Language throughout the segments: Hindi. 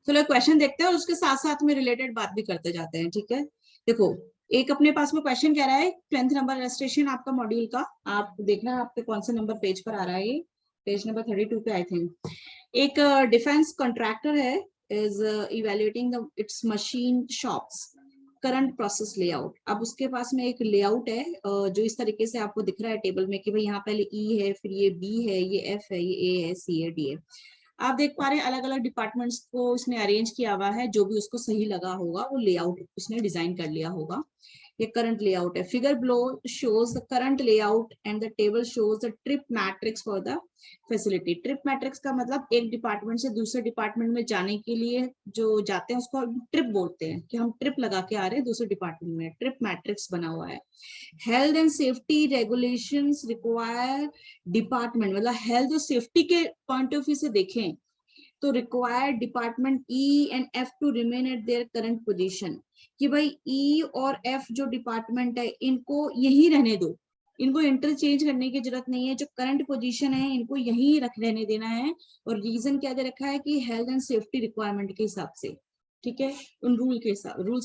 चलो क्वेश्चन देखते हैं और उसके साथ साथ में रिलेटेड बात भी करते जाते हैं, ठीक है। देखो, एक अपने पास में क्वेश्चन कह रहा है 10th नंबर रजिस्ट्रेशन आपका मॉड्यूल का, आप देखना आपके कौन से नंबर पेज पर आ रहा है ये, पेज नंबर 32 पे आई थिंक। एक डिफेंस कॉन्ट्रैक्टर है, is evaluating it's machine shops current process layout. अब उसके पास में एक लेआउट है जो इस तरीके से आपको दिख रहा है टेबल में कि भाई यहाँ पहले ई है, फिर ये बी है, ये एफ है, ये ए है, सी है, डी है। आप देख पा रहे हैं अलग अलग डिपार्टमेंट्स को उसने अरेंज किया हुआ है, जो भी उसको सही लगा होगा वो लेआउट उसने डिजाइन कर लिया होगा। ये करंट लेआउट है। Figure below shows the current layout and the table shows the trip matrix for the facility. Trip matrix का मतलब एक डिपार्टमेंट से दूसरे डिपार्टमेंट में जाने के लिए जो जाते हैं उसको ट्रिप बोलते हैं, कि हम ट्रिप लगा के आ रहे हैं दूसरे डिपार्टमेंट में, ट्रिप मैट्रिक्स बना हुआ है। Health and safety regulations require department, मतलब हेल्थ और सेफ्टी के पॉइंट ऑफ व्यू से देखें तो require department E and F two remain at their current position, कि भाई ई और एफ जो डिपार्टमेंट है इनको यही रहने दो, इनको इंटरचेंज करने की जरूरत नहीं है, जो करंट पोजीशन है इनको यही रख रहने देना है। और रीजन क्या दे रखा है कि हेल्थ एंड सेफ्टी रिक्वायरमेंट के हिसाब से, ठीक है, उन रूल्स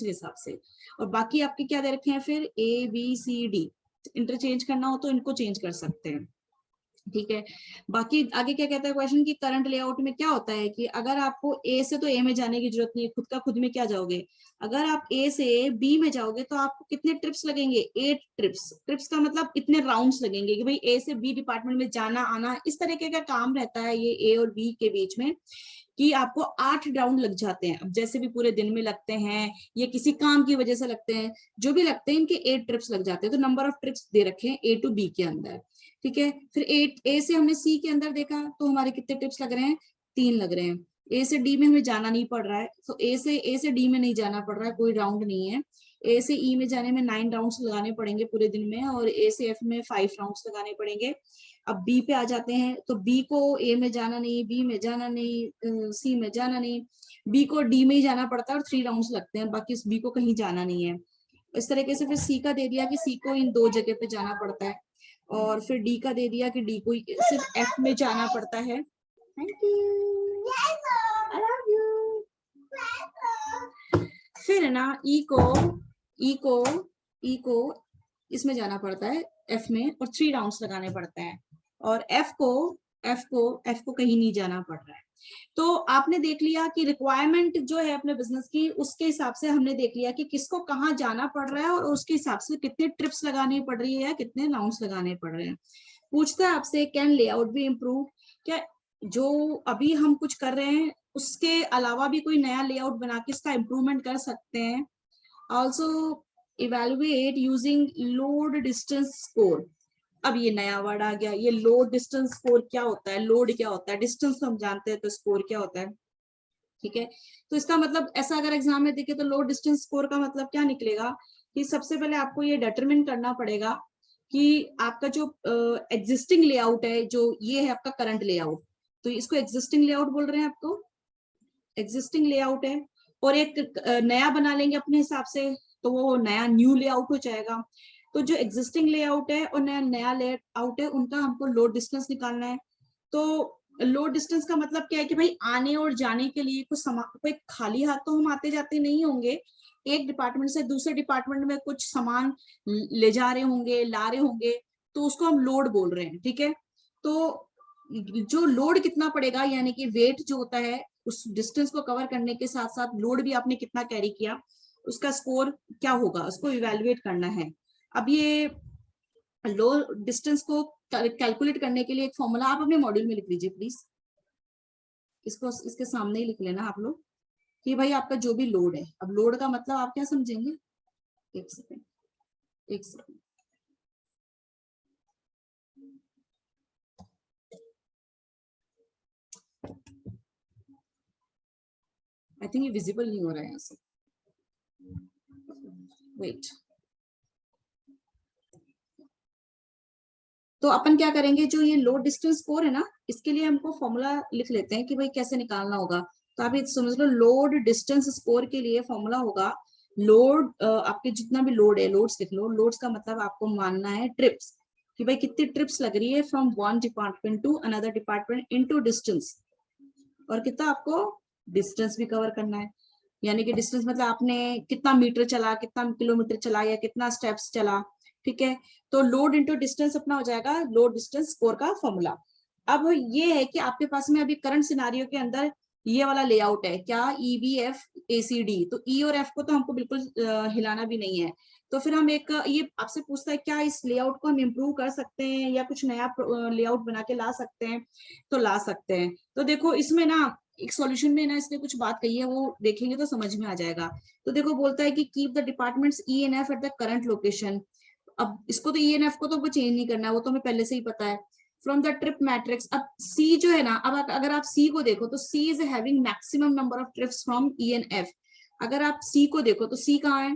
के हिसाब से। और बाकी आपके क्या दे रखे हैं फिर A B C D, interchange करना हो तो इनको चेंज कर सकते हैं, ठीक है। बाकी आगे क्या कहता है क्वेश्चन की करंट लेआउट में क्या होता है कि अगर आपको ए से तो ए में जाने की जरूरत नहीं है, खुद का खुद में क्या जाओगे, अगर आप ए से बी में जाओगे तो आपको कितने ट्रिप्स लगेंगे, 8 ट्रिप्स। ट्रिप्स का मतलब इतने राउंड्स लगेंगे कि भाई ए से बी डिपार्टमेंट में जाना आना, इस तरीके का काम रहता है ये ए और बी के बीच में, कि आपको 8 राउंड लग जाते हैं। अब जैसे भी पूरे दिन में लगते हैं, ये किसी काम की वजह से लगते हैं, जो भी लगते हैं इनके 8 ट्रिप्स लग जाते हैं। तो नंबर ऑफ ट्रिप्स दे रखे हैं ए टू बी के अंदर, ठीक है। फिर ए से हमने सी के अंदर देखा तो हमारे कितने टिप्स लग रहे हैं, 3 लग रहे हैं। ए से डी में हमें जाना नहीं पड़ रहा है, तो ए से डी में नहीं जाना पड़ रहा है, कोई राउंड नहीं है। ए से ई में जाने में 9 राउंड्स लगाने पड़ेंगे पूरे दिन में, और ए से एफ में 5 राउंड्स लगाने पड़ेंगे। अब बी पे आ जाते हैं तो बी को ए में जाना नहीं, बी में जाना नहीं, सी में जाना नहीं, बी को डी में ही जाना पड़ता है और 3 राउंड्स लगते हैं, बाकी बी को कहीं जाना नहीं है। इस तरीके से फिर सी का दे दिया कि सी को इन 2 जगह पे जाना पड़ता है, और फिर डी का दे दिया कि डी को सिर्फ एफ में जाना पड़ता है। Thank you, I love you. फिर ना ई को इसमें जाना पड़ता है एफ में, और 3 राउंड्स लगाने पड़ते हैं। और एफ को कहीं नहीं जाना पड़ रहा है। तो आपने देख लिया कि रिक्वायरमेंट जो है अपने बिजनेस की, उसके हिसाब से हमने देख लिया कि किसको कहाँ जाना पड़ रहा है, और उसके हिसाब से कितने ट्रिप्स लगानी पड़ रही है, कितने राउंड्स लगाने पड़ रहे हैं। पूछता है आपसे कैन लेआउट बी इम्प्रूव, क्या जो अभी हम कुछ कर रहे हैं उसके अलावा भी कोई नया लेआउट बना के इसका इम्प्रूवमेंट कर सकते हैं। Also evaluate using load distance score. अब ये नया वर्ड आ गया, ये लोड डिस्टेंस स्कोर क्या होता है, लोड क्या होता है, डिस्टेंस तो हम जानते हैं, तो स्कोर क्या होता है, ठीक है। तो इसका मतलब ऐसा अगर एग्जाम में देखे तो लोड डिस्टेंस स्कोर का मतलब क्या निकलेगा कि सबसे पहले आपको ये डिटरमिन करना पड़ेगा कि आपका जो एग्जिस्टिंग लेआउट है, जो ये है आपका करंट लेआउट, तो इसको एग्जिस्टिंग लेआउट बोल रहे हैं, आपको एग्जिस्टिंग लेआउट है। और एक नया बना लेंगे अपने हिसाब से तो वो नया न्यू लेआउट हो जाएगा। तो जो एग्जिस्टिंग लेआउट है और नया लेआउट है, उनका हमको लोड डिस्टेंस निकालना है। तो लोड डिस्टेंस का मतलब क्या है कि भाई आने और जाने के लिए कोई खाली हाथ तो हम आते जाते नहीं होंगे, एक डिपार्टमेंट से दूसरे डिपार्टमेंट में कुछ सामान ले जा रहे होंगे, ला रहे होंगे, तो उसको हम लोड बोल रहे हैं, ठीक है। तो जो लोड कितना पड़ेगा, यानी कि वेट जो होता है उस डिस्टेंस को कवर करने के साथ साथ लोड भी आपने कितना कैरी किया, उसका स्कोर क्या होगा, उसको इवेलुएट करना है। अब ये लो डिस्टेंस को कैलकुलेट करने के लिए एक फॉर्मूला आप अपने मॉड्यूल में लिख लीजिए प्लीज, इसको इसके सामने ही लिख लेना आप लोग कि भाई आपका जो भी लोड है, अब लोड का मतलब आप क्या समझेंगे, एक सेकेंड, एक सेकेंड। आई थिंक ये विजिबल नहीं हो रहा है यहाँ से, वेट। तो अपन क्या करेंगे, जो ये लोड डिस्टेंस स्कोर है ना, इसके लिए हमको फॉर्मूला लिख लेते हैं कि भाई कैसे निकालना होगा। तो आप ये समझ लो, लोड डिस्टेंस स्कोर के लिए फॉर्मूला होगा लोड, आपके जितना भी लोड है, लोड्स लिख लो। लोड्स का मतलब आपको मानना है ट्रिप्स, कि भाई कितनी ट्रिप्स लग रही है from one department to another department into distance, और कितना आपको डिस्टेंस भी कवर करना है, यानी कि डिस्टेंस मतलब आपने कितना मीटर चला, कितना किलोमीटर चला, या कितना स्टेप्स चला, ठीक है। तो लोड इंटू डिस्टेंस अपना हो जाएगा लोड डिस्टेंस स्कोर का फॉर्मूला। अब ये है कि आपके पास में अभी करंट सिनारियो के अंदर ये वाला लेआउट है क्या, EBF ACD, तो E और F को तो हमको बिल्कुल हिलाना भी नहीं है। तो फिर हम एक ये आपसे पूछता है क्या इस लेआउट को हम इम्प्रूव कर सकते हैं या कुछ नया लेआउट बना के ला सकते हैं, तो ला सकते हैं। तो देखो इसमें ना एक सॉल्यूशन में ना इसने कुछ बात कही है, वो देखेंगे तो समझ में आ जाएगा। तो देखो बोलता है कि keep the departments E and F at the current location. अब इसको तो E and F को तो चेंज नहीं करना है, वो तो हमें पहले से ही पता है। फ्रॉम द ट्रिप मैट्रिक्स, अब C जो है ना, अब अगर आप C को देखो तो C is having maximum number of trips from E and F। अगर आप C को देखो तो C कहाँ है,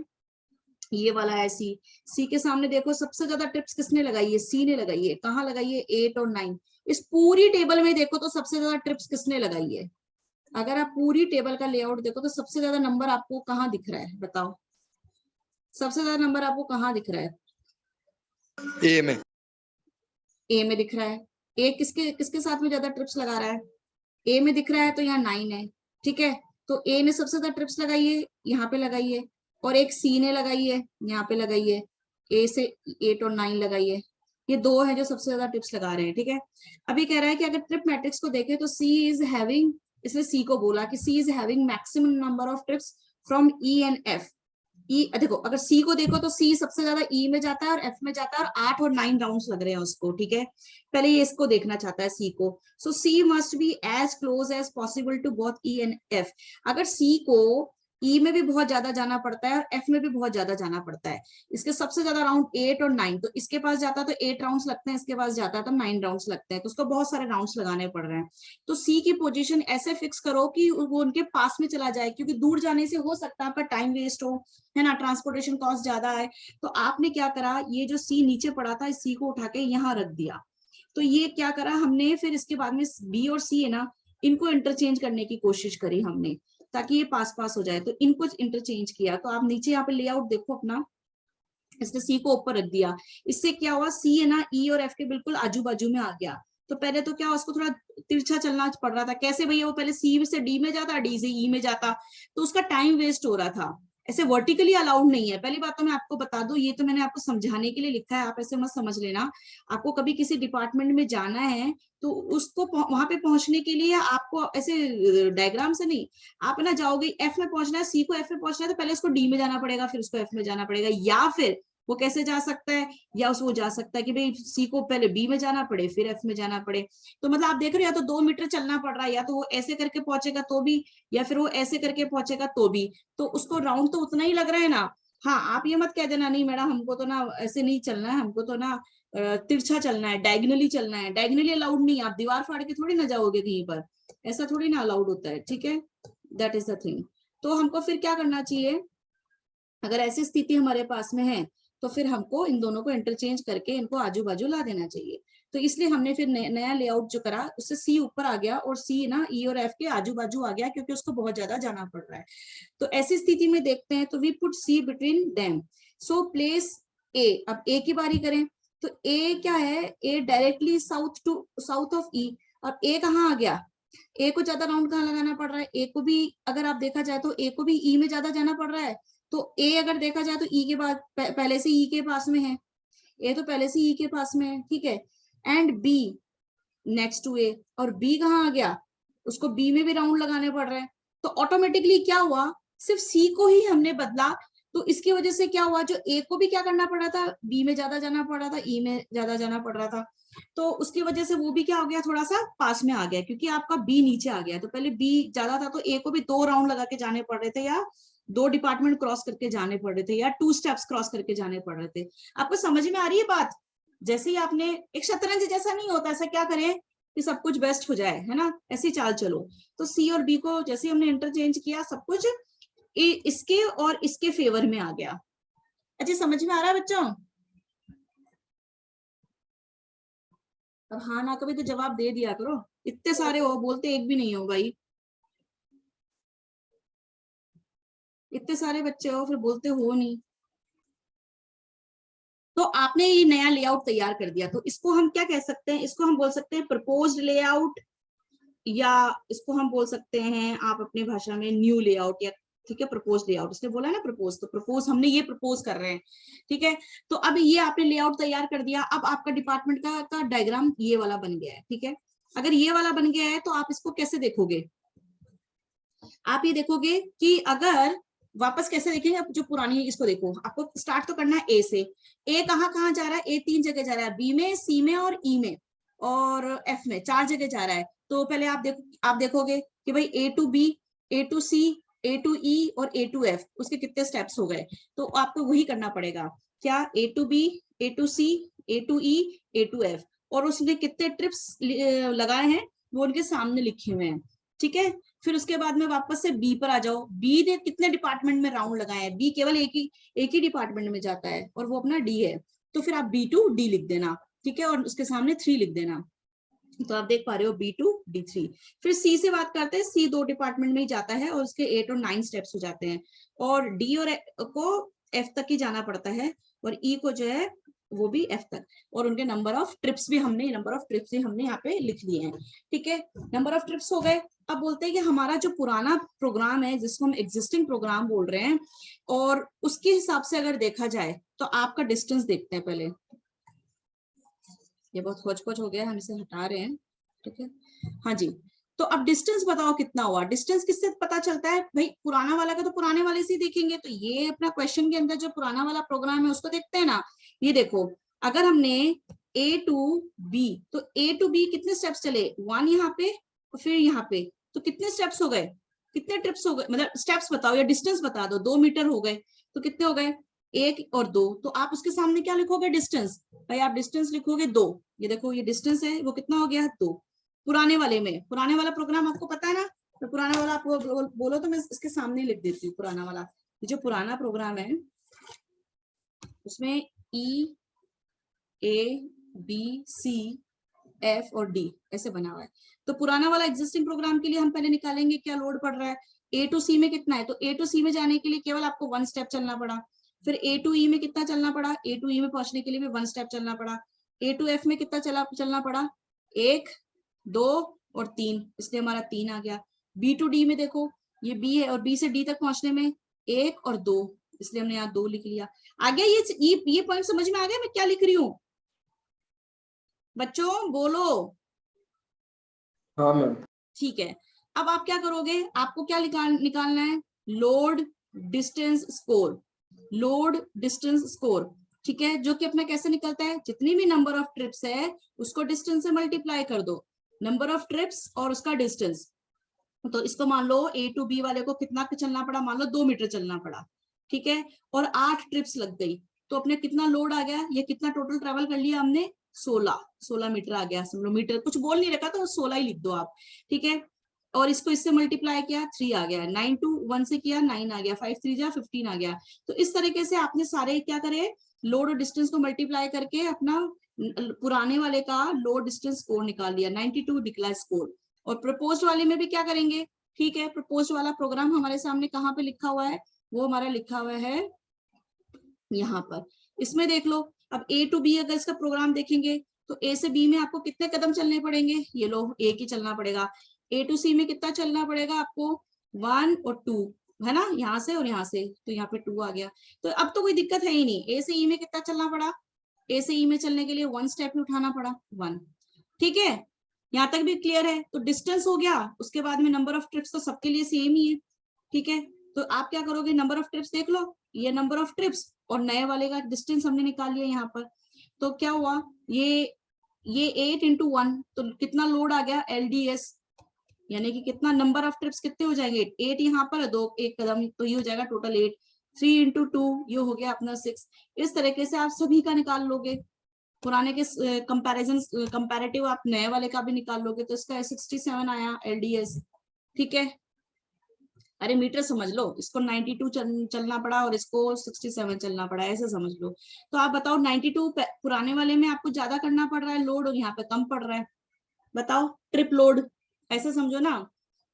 ये वाला है C। C के सामने देखो सबसे ज्यादा ट्रिप्स किसने लगाई है, C ने लगाई है। कहाँ लगाई है, 8 और 9। इस पूरी टेबल में देखो तो सबसे ज्यादा ट्रिप्स किसने लगाई है। अगर आप पूरी टेबल का लेआउट देखो तो सबसे ज्यादा नंबर आपको कहाँ दिख रहा है, बताओ सबसे ज्यादा नंबर आपको कहाँ दिख रहा है। ए में, ए में दिख रहा है। ए किसके किसके साथ में ज्यादा ट्रिप्स लगा रहा है, ए में दिख रहा है, तो यहाँ 9 है, ठीक है। तो ए ने सबसे ज्यादा ट्रिप्स लगाई है, यहाँ पे लगाई है, और एक सी ने लगाई है, यहाँ पे लगाई है। ए से 8 और 9 लगाई है, ये दो है जो सबसे ज्यादा ट्रिप्स लगा रहे हैं, ठीक है। अभी कह रहा है कि अगर ट्रिप मैट्रिक्स को देखें तो सी इज हैविंग, इसने सी को बोला कि C is having maximum number of trips from E and F. E देखो अगर सी को देखो तो सी सबसे ज्यादा ई में जाता है और एफ में जाता है, और 8 और 9 राउंड्स लग रहे हैं उसको, ठीक है। पहले ये इसको देखना चाहता है सी को। So C must be as close as possible to both E and F. अगर सी को ई में भी बहुत ज्यादा जाना पड़ता है और एफ में भी बहुत ज्यादा जाना पड़ता है, इसके सबसे ज्यादा राउंड 8 और 9, तो इसके पास जाता तो 8 राउंड्स लगते हैं, इसके पास जाता तो 9 राउंड्स लगते हैं, तो उसको बहुत सारे राउंड्स लगाने पड़ रहे हैं। तो सी की पोजीशन ऐसे फिक्स करो कि वो उनके पास में चला जाए, क्योंकि दूर जाने से हो सकता है आपका टाइम वेस्ट हो, है ना, ट्रांसपोर्टेशन कॉस्ट ज्यादा है। तो आपने क्या करा, ये जो सी नीचे पड़ा था इस सी को उठा के यहाँ रख दिया। तो ये क्या करा हमने, फिर इसके बाद में बी और सी है ना, इनको इंटरचेंज करने की कोशिश करी हमने, ताकि ये पास पास हो जाए। तो इनको इंटरचेंज किया। तो आप नीचे यहाँ पे लेआउट देखो अपना, इसने सी को ऊपर रख दिया। इससे क्या हुआ, सी है ना ई और एफ के बिल्कुल आजू बाजू में आ गया। तो पहले तो क्या उसको थोड़ा तिरछा चलना पड़ रहा था, कैसे भैया, वो पहले सी से डी में जाता, डी से ई में जाता, तो उसका टाइम वेस्ट हो रहा था। ऐसे वर्टिकली अलाउड नहीं है। पहली बात तो मैं आपको बता दूं, ये तो मैंने आपको समझाने के लिए लिखा है, आप ऐसे मत समझ लेना। आपको कभी किसी डिपार्टमेंट में जाना है तो उसको वहां पे पहुंचने के लिए आपको ऐसे डायग्राम से नहीं, आप ना जाओगे एफ में पहुंचना है, सी को एफ में पहुंचना है, तो पहले उसको डी में जाना पड़ेगा, फिर उसको एफ में जाना पड़ेगा। या फिर वो कैसे जा सकता है, या उसको जा सकता है कि भाई सी को पहले बी में जाना पड़े फिर एफ में जाना पड़े। तो मतलब आप देख रहे हो, या तो 2 मीटर चलना पड़ रहा है, या तो वो ऐसे करके पहुंचेगा तो भी, या फिर वो ऐसे करके पहुंचेगा तो भी, तो उसको राउंड तो उतना ही लग रहा है ना। हाँ, आप ये मत कह देना नहीं मैडम हमको तो ना ऐसे नहीं चलना है, हमको तो ना तिरछा चलना है, डायगनली चलना है। डायगनली अलाउड नहीं है, आप दीवार फाड़ के थोड़ी ना जाओगे कहीं पर, ऐसा थोड़ी ना अलाउड होता है, ठीक है। That is the thing. तो हमको फिर क्या करना चाहिए, अगर ऐसी स्थिति हमारे पास में है तो फिर हमको इन दोनों को इंटरचेंज करके इनको आजू बाजू ला देना चाहिए। तो इसलिए हमने फिर नया लेआउट जो करा, उससे सी ऊपर आ गया और सी ना ई और एफ के आजू बाजू आ गया, क्योंकि उसको बहुत ज्यादा जाना पड़ रहा है। तो ऐसी स्थिति में देखते हैं, तो we put C between them. So place A, अब ए की बारी करें तो ए क्या है, A directly south of E. अब ए कहाँ आ गया, ए को ज्यादा राउंड कहाँ लगाना पड़ रहा है, ए को भी अगर आप देखा जाए तो ए को भी ई में ज्यादा जाना पड़ रहा है। तो ए अगर देखा जाए तो ई के बाद पहले से ई के पास में है, ए तो पहले से ई के पास में है, ठीक है। एंड बी नेक्स्ट टू ए, और बी कहाँ आ गया, उसको बी में भी राउंड लगाने पड़ रहे हैं। तो ऑटोमेटिकली क्या हुआ, सिर्फ सी को ही हमने बदला, तो इसकी वजह से क्या हुआ, जो ए को भी क्या करना पड़ रहा था, बी में ज्यादा जाना पड़ रहा था, ई में ज्यादा जाना पड़ रहा था, तो उसकी वजह से वो भी क्या हो गया, थोड़ा सा पास में आ गया, क्योंकि आपका बी नीचे आ गया। तो पहले बी ज्यादा था तो ए को भी 2 राउंड लगा के जाने पड़ रहे थे, या 2 डिपार्टमेंट क्रॉस करके जाने पड़ रहे थे, या 2 स्टेप्स क्रॉस करके जाने पड़ रहे थे। आपको समझ में आ रही है बात। जैसे ही आपने एक शतरंज जैसा नहीं होता, ऐसा क्या करें कि सब कुछ बेस्ट हो जाए, है ना, ऐसी चाल चलो। तो सी और बी को जैसे हमने इंटरचेंज किया, सब कुछ इसके और इसके फेवर में आ गया। अच्छा, समझ में आ रहा है बच्चों। अब हाँ ना कभी तो जवाब दे दिया करो, इतने सारे हो, बोलते एक भी नहीं हो भाई, इतने सारे बच्चे हो फिर बोलते हो नहीं। तो आपने ये नया लेआउट तैयार कर दिया, तो इसको हम क्या कह सकते हैं, इसको हम बोल सकते हैं प्रपोज्ड लेआउट, या इसको हम बोल सकते हैं आप अपनी भाषा में न्यू लेआउट, या ठीक है प्रपोज लेआउट, उसने बोला ना प्रपोज, तो प्रपोज हमने ये प्रपोज कर रहे हैं, ठीक है। तो अब ये आपने लेआउट तैयार कर दिया, अब आपका डिपार्टमेंट का डायग्राम ये वाला बन गया है, ठीक है। अगर ये वाला बन गया है तो आप इसको कैसे देखोगे, आप ये देखोगे कि अगर वापस कैसे देखेंगे, अब जो पुरानी है इसको देखो, आपको स्टार्ट तो करना है ए से। ए कहाँ कहाँ जा रहा है, ए 3 जगह जा रहा है, बी में, सी में और ई में और एफ में, 4 जगह जा रहा है। तो पहले आप देखोगे कि भाई A to B, A to C, A to E और ए टू एफ, उसके कितने स्टेप्स हो गए। तो आपको वही करना पड़ेगा, क्या A to B, A to C, A to E, A to F, और उसने कितने ट्रिप्स लगाए हैं वो उनके सामने लिखे हुए हैं, ठीक है। फिर उसके बाद में वापस से बी पर आ जाओ, बी ने कितने डिपार्टमेंट में राउंड लगाए हैं, बी केवल एक ही डिपार्टमेंट में जाता है और वो अपना डी है, तो फिर आप बी टू डी लिख देना, ठीक है, और उसके सामने 3 लिख देना। तो आप देख पा रहे हो B2 D3। फिर C से बात करते हैं, C 2 डिपार्टमेंट में ही जाता है और उसके 8 और 9 स्टेप्स हो जाते हैं, और D और को F तक ही जाना पड़ता है, और E को जो है वो भी F तक, और उनके नंबर ऑफ ट्रिप्स भी हमने यहाँ पे लिख लिए हैं, ठीक है। नंबर ऑफ ट्रिप्स हो गए। अब बोलते हैं कि हमारा जो पुराना प्रोग्राम है जिसको हम एग्जिस्टिंग प्रोग्राम बोल रहे हैं, और उसके हिसाब से अगर देखा जाए तो आपका डिस्टेंस देखते हैं पहले। ये बहुत खोज हो गया, हम इसे हटा रहे हैं, ठीक है। हाँ जी, तो अब डिस्टेंस बताओ कितना हुआ। डिस्टेंस किससे पता चलता है भाई, पुराना वाला का तो पुराने वाले से ही देखेंगे। तो ये अपना क्वेश्चन के अंदर जो पुराना वाला प्रोग्राम है उसको देखते हैं ना। ये देखो, अगर हमने ए टू बी, तो ए टू बी कितने स्टेप्स चले, 1 यहाँ पे और फिर यहाँ पे, तो कितने स्टेप्स हो गए, कितने ट्रिप्स हो गए, मतलब स्टेप्स बताओ या डिस्टेंस बता दो। 2 मीटर हो गए, तो कितने हो गए, 1 और 2। तो आप उसके सामने क्या लिखोगे, डिस्टेंस। भाई आप डिस्टेंस लिखोगे 2। ये देखो ये डिस्टेंस है, वो कितना हो गया, 2। पुराने वाले में, पुराने वाला प्रोग्राम आपको पता है ना, तो पुराना वाला आपको बोलो तो मैं इसके सामने लिख देती हूँ पुराना वाला। जो पुराना प्रोग्राम है उसमें ई, ए, बी, सी, एफ और डी ऐसे बना हुआ है। तो पुराना वाला एग्जिस्टिंग प्रोग्राम के लिए हम पहले निकालेंगे क्या लोड पड़ रहा है। ए टू सी में कितना है, तो ए टू सी में जाने के लिए केवल आपको 1 स्टेप चलना पड़ा। फिर ए टू ई में कितना चलना पड़ा, ए टू ई में पहुंचने के लिए भी 1 स्टेप चलना पड़ा। ए टू एफ में कितना चलना पड़ा, 1, 2 और 3, इसलिए हमारा 3 आ गया। बी टू डी में देखो, ये बी है और बी से डी तक पहुंचने में 1 और 2, इसलिए हमने यहाँ 2 लिख लिया। आ गया ये पॉइंट समझ में आ गया मैं क्या लिख रही हूँ, बच्चों बोलो। हाँ मैम। ठीक है, अब आप क्या करोगे, आपको क्या निकालना है, load distance score, load distance score, ठीक है। जो कि अपना कैसे निकलता है, जितनी भी नंबर ऑफ ट्रिप्स है उसको डिस्टेंस से मल्टीप्लाई कर दो, नंबर ऑफ ट्रिप्स और उसका डिस्टेंस। तो इसको मान लो ए टू बी वाले को कितना चलना पड़ा, मान लो 2 मीटर चलना पड़ा, ठीक है, और 8 ट्रिप्स लग गई, तो अपने कितना लोड आ गया, ये कितना टोटल ट्रेवल कर लिया हमने, 16 मीटर आ गया। समझो मीटर कुछ बोल नहीं रखा तो 16 ही लिख दो आप, ठीक है। और इसको इससे मल्टीप्लाई किया, 3 आ गया, 9 टू 1 से किया, 9 आ गया, 5 3 जा 15 आ गया। तो इस तरीके से आपने सारे क्या करे, लोड और डिस्टेंस को मल्टीप्लाई करके अपना पुराने वाले का लोड डिस्टेंस स्कोर निकाल लिया, 92 निकला स्कोर। और प्रपोज्ड वाले में भी क्या करेंगे, ठीक है, प्रपोज्ड वाला प्रोग्राम हमारे सामने कहाँ पे लिखा हुआ है, वो हमारा लिखा हुआ है यहाँ पर। इसमें देख लो, अब ए टू बी अगर इसका प्रोग्राम देखेंगे तो ए से बी में आपको कितने कदम चलने पड़ेंगे, ये लो एक ही चलना पड़ेगा। ए टू सी में कितना चलना पड़ेगा आपको, 1 और 2, है ना, यहाँ से और यहाँ से, तो यहाँ पे 2 आ गया। तो अब तो कोई दिक्कत है ही नहीं, ए से ई में कितना चलना पड़ा, ए से ई में चलने के लिए 1 स्टेप ही उठाना पड़ा, 1, ठीक है। यहाँ तक भी क्लियर है। तो डिस्टेंस हो गया, उसके बाद में नंबर ऑफ ट्रिप्स तो सबके लिए सेम ही है, ठीक है। तो आप क्या करोगे, नंबर ऑफ ट्रिप्स देख लो, ये नंबर ऑफ ट्रिप्स और नए वाले का डिस्टेंस हमने निकाल लिया यहाँ पर। तो क्या हुआ, ये 8 into 1, तो कितना लोड आ गया, LDS, यानी कि कितना नंबर ऑफ ट्रिप्स कितने हो जाएंगे, 8 यहाँ पर, 2 एक कदम, तो ये हो जाएगा टोटल 8। 3 into 2 ये हो गया अपना 6। इस तरीके से आप सभी का निकाल लोगे, पुराने के कंपैरेटिव आप नए वाले का भी निकाल लोगे, तो इसका 67 आया LDS, ठीक है। अरे मीटर समझ लो, इसको 92 चलना पड़ा और इसको 67 चलना पड़ा, ऐसे समझ लो। तो आप बताओ 92 पुराने वाले में आपको ज्यादा करना पड़ रहा है लोड, और यहाँ पे कम पड़ रहा है, बताओ ट्रिप लोड, ऐसे समझो ना।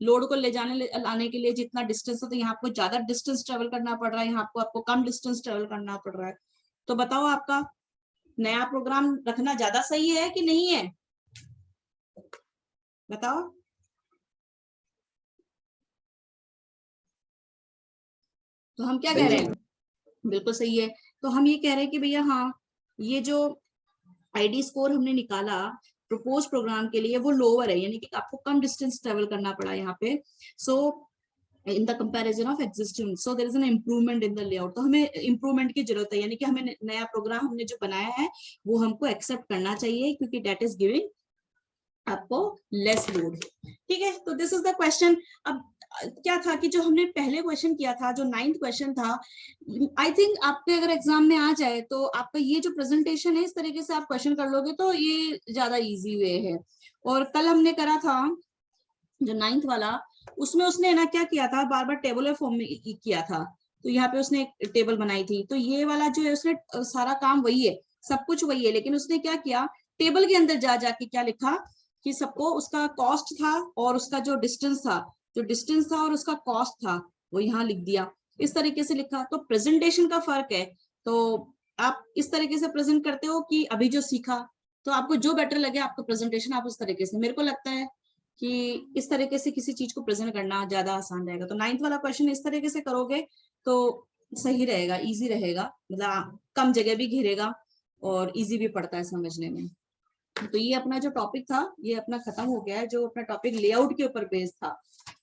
लोड को ले जाने लाने के लिए जितना डिस्टेंस है, तो यहाँ आपको ज्यादा डिस्टेंस ट्रेवल करना पड़ रहा है, यहाँ आपको कम डिस्टेंस ट्रेवल करना पड़ रहा है। तो बताओ आपका नया प्रोग्राम रखना ज्यादा सही है कि नहीं है, बताओ। तो हम क्या कह रहे हैं, बिल्कुल सही है। तो हम ये कह रहे हैं कि भैया हाँ, ये जो आईडी स्कोर हमने निकाला प्रपोज प्रोग्राम के लिए वो लोअर है, यानी कि आपको कम डिस्टेंस ट्रेवल करना पड़ा यहाँ पे। So in the comparison of existing, so there is an improvement in the layout. तो हमें इम्प्रूवमेंट की जरूरत है, यानी कि हमें नया प्रोग्राम हमने जो बनाया है वो हमको एक्सेप्ट करना चाहिए, क्योंकि डेट इज गिविंग आपको लेस लोड। ठीक है, तो दिस इज द क्वेश्चन। अब क्या था कि जो हमने पहले क्वेश्चन किया था, जो 9th क्वेश्चन था, आई थिंक आपके अगर एग्जाम में आ जाए तो आपका ये जो प्रेजेंटेशन है इस तरीके से आप क्वेश्चन कर लोगे तो ये ज्यादा इजी वे है। और कल हमने करा था जो 9th वाला, उसमें उसने ना क्या किया था, बार बार टेबल फॉर्म में किया था। तो यहाँ पे उसने एक टेबल बनाई थी, तो ये वाला जो है उसने सारा काम वही है, सब कुछ वही है, लेकिन उसने क्या किया, टेबल के अंदर जा जाके क्या लिखा कि सबको उसका कॉस्ट था और उसका जो डिस्टेंस था, और उसका कॉस्ट था वो यहाँ लिख दिया, इस तरीके से लिखा। तो प्रेजेंटेशन का फर्क है। तो आप इस तरीके से प्रेजेंट करते हो कि अभी जो सीखा, तो आपको जो बेटर लगे आपका प्रेजेंटेशन आप उस तरीके से, मेरे को लगता है कि इस तरीके से किसी चीज को प्रेजेंट करना ज्यादा आसान रहेगा। तो 9th वाला क्वेश्चन इस तरीके से करोगे तो सही रहेगा, इजी रहेगा, मतलब कम जगह भी घेरेगा और इजी भी पड़ता है समझने में। तो ये अपना जो टॉपिक था ये अपना खत्म हो गया है, जो अपना टॉपिक लेआउट के ऊपर बेस्ड था।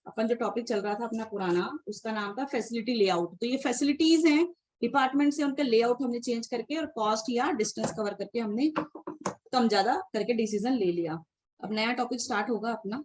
अपन जो टॉपिक चल रहा था अपना पुराना, उसका नाम था फैसिलिटी लेआउट। तो ये फैसिलिटीज हैं डिपार्टमेंट से, उनका लेआउट हमने चेंज करके और कॉस्ट या डिस्टेंस कवर करके हमने कम ज्यादा करके डिसीजन ले लिया। अब नया टॉपिक स्टार्ट होगा अपना